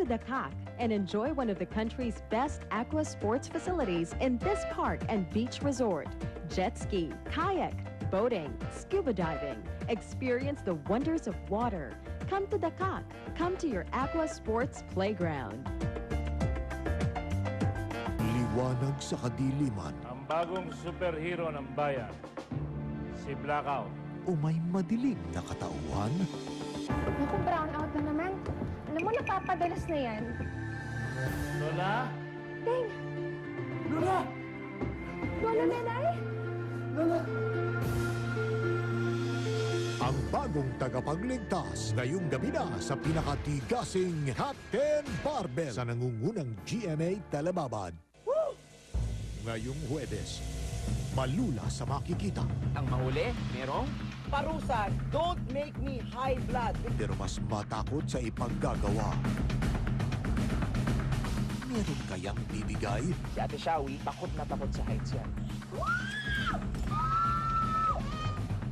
to the CAC and enjoy one of the country's best aqua sports facilities in this park and beach resort. Jet ski, kayak, boating, scuba diving. Experience the wonders of water. Come to the CAC. Come to your aqua sports playground. Liwanag sa kadiliman Ang bagong superhero ng bayan, si Blackout. o may madilim na katauhan. Naku, brownout na naman. Alam mo, napapadalas na yan. Lola? Dang! Lola! Lola, nanay! Lola! Ang bagong tagapagligtas ngayong gabi na sa pinakatigasing Captain Barbell sa nangungunang GMA Telebabad. Ngayong Huwebes, malula sa makikita. Ang mahuli, merong Parusa, don't make me high blood. Pero mas matakot sa ipaggagawa. Meron kayang bibigay? si Ate Shawi, takot na takot sa heights yan.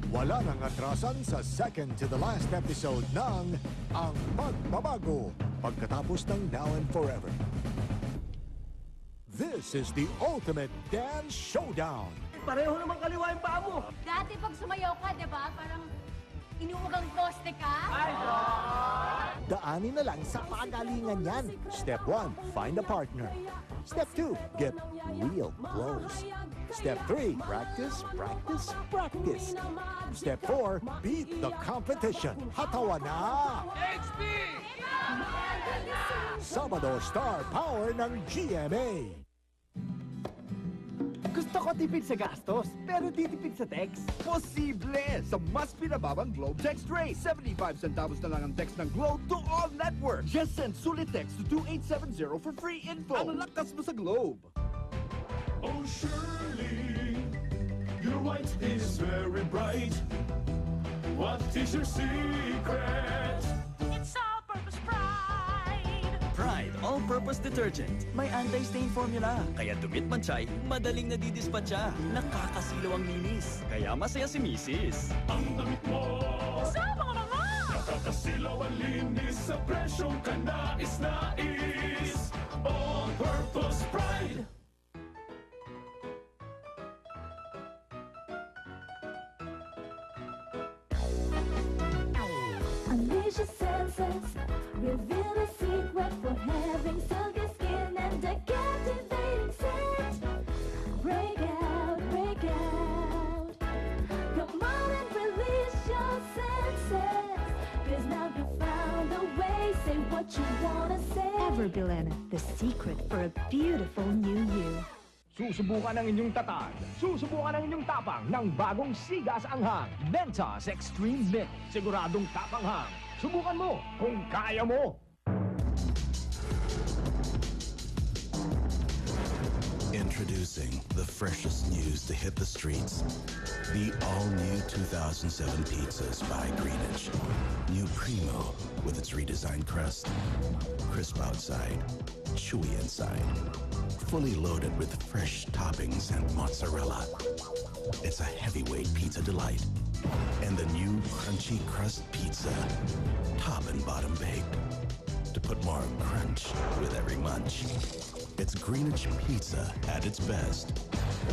Wala nang atrasan sa second to the last episode ng Ang Pagbabago pagkatapos ng Now and Forever. This is the ultimate dance showdown. Pareho naman kaliwa yung paa mo. Dati pag sumayaw ka, di ba? Parang inuugang poste ka. Daanin na lang sa pagalingan yan. Step 1, find a partner. Step 2, get real close. Step 3, practice, practice, practice. Step 4, beat the competition. Hatawa na! HP! Sabado Star Power ng GMA. Gusto ko tipid sa gastos, pero titipid sa text. Posible! Sa mas pinababang Globe Text Rate. 75 centavos na lang ang text ng Globe to all networks. Just send sulit text to 2870 for free info. Ang lakas mo sa Globe. Oh, Shirley, your white is very bright. What is your secret? It's all-purpose Pride. Pride All-Purpose Detergent. May anti-stain formula. Kaya dumit man chay, madaling nadidispatcha. Nakakasilaw ang linis. Kaya masaya si Mrs. Ang damit mo, Sama ka naman! nakakasilaw ang linis sa presyong kanais-nais. All-purpose Pride. Unleash your senses, reveal the secret for having silky skin and a captivating scent. Break out, break out. Come on and release your senses. 'Cause now you found a way, say what you wanna say. Everbilena, the secret for a beautiful new you. Susubukan ang inyong tatag. Susubukan ang inyong tapang ng bagong sigas anghang. Mentos Extreme Mint. Siguradong tapanghang. Subukan mo kung kaya mo. Introducing the freshest news to hit the streets. The all-new 2007 pizzas by Greenwich. New Primo with its redesigned crust. Crisp outside, chewy inside. Fully loaded with fresh toppings and mozzarella. It's a heavyweight pizza delight. And the new crunchy crust pizza. Top and bottom baked. To put more crunch with every munch. It's Greenwich Pizza at its best.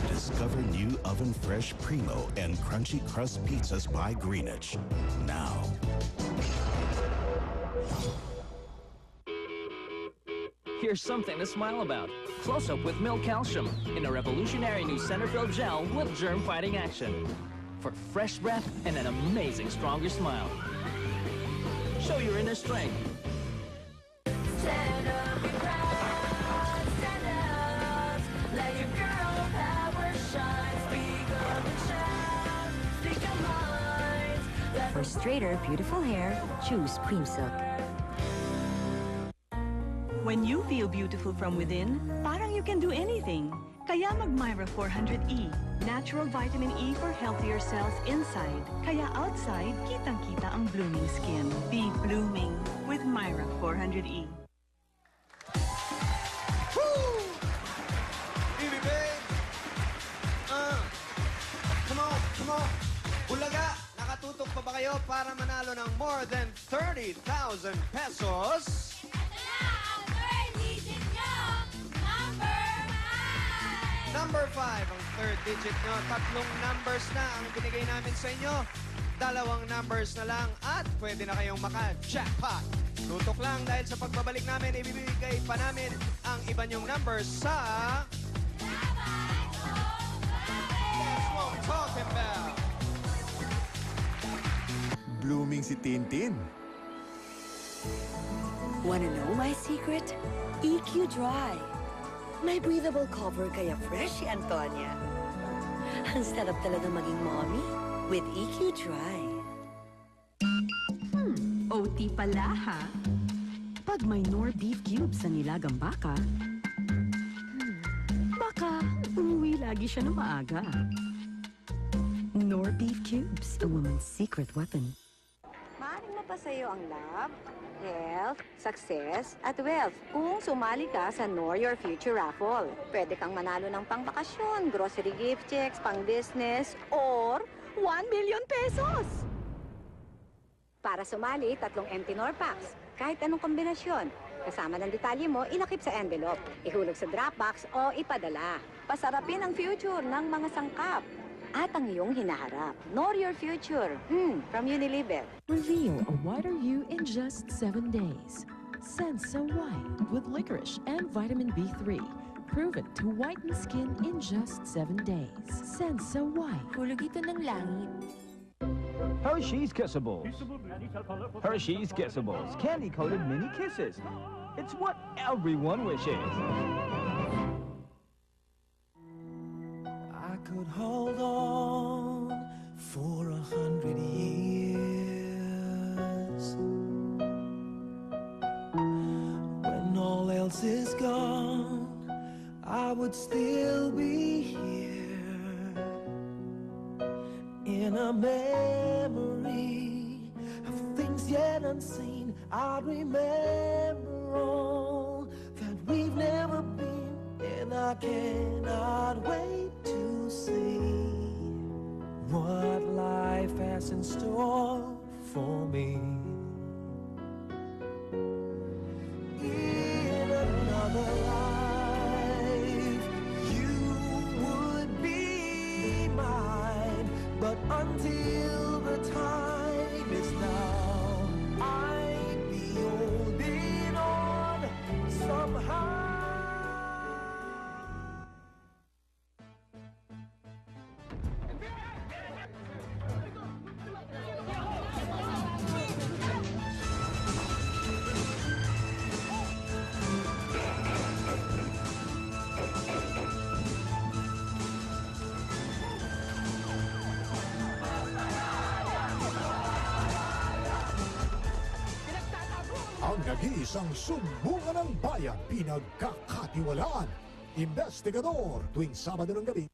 Discover new oven fresh Primo and crunchy crust pizzas by Greenwich. Now. Here's something to smile about. Close up with Milk Calcium in a revolutionary new center-filled gel with germ-fighting action. For fresh breath and an amazing stronger smile. Show your inner strength. Stand up and proud, stand up. Let your girl power shine. Speak up and shout. Speak your mind. For straighter, beautiful hair, choose Cream Silk. When you feel beautiful from within, parang you can do anything. Kaya mag-Myra 400E. Natural vitamin E for healthier cells inside. Kaya outside, kitang-kita ang blooming skin. Be blooming with Myra 400E. Woo! Baby, babe! Come on, come on! Ulaga! Nakatutok pa ba kayo para manalo ng more than 30,000 pesos? Number 5, ang third digit nyo. Tatlong numbers na ang binigay namin sa inyo. Dalawang numbers na lang at pwede na kayong maka-jackpot. Tutok lang dahil sa pagbabalik namin, ibibigay pa namin ang iba nyong numbers sa... That's what I'm talking about. Blooming si Tintin. Wanna know my secret? EQ Dry. May breathable cover kaya fresh si Antonia. Ang sarap talaga maging mommy with EQ Dry. OT pala ha? Pag may Nor Beef Cubes sa nilagang baka, baka umuwi lagi siya na maaga. Nor Beef Cubes, a woman's secret weapon. Maaaring mapasayo ang love, health, success, at wealth kung sumali ka sa Know Your Future raffle. Pwede kang manalo ng pang-bakasyon, grocery gift checks, pang-business, or 1 million pesos! Para sumali, 3 empty Nor packs, kahit anong kombinasyon. Kasama ng detalye mo, ilakip sa envelope, ihulog sa Dropbox o ipadala. Pasarapin ang future ng mga sangkap at ang iyong hinaharap. Know Your Future, from Unilever. Reveal a whiter you in just 7 days. Senso White with licorice and vitamin B3. Proven to whiten skin in just 7 days. Senso White. Hulog ito ng langit. Hershey's Kissables. Hershey's Kissables. Candy-coated mini kisses. It's what everyone wishes. I could hold on for 100 years. When all else is gone, I would still be here. In a memory of things yet unseen, I'd remember all that we've never been, and I cannot wait to see what life has in store for me. In another life, you would be mine, but until the time is now, I'd be holding on somehow. Ang nag-iisang sumbungan ng bayan, pinagkakatiwalaan. Investigador, tuwing Sabado ng gabi.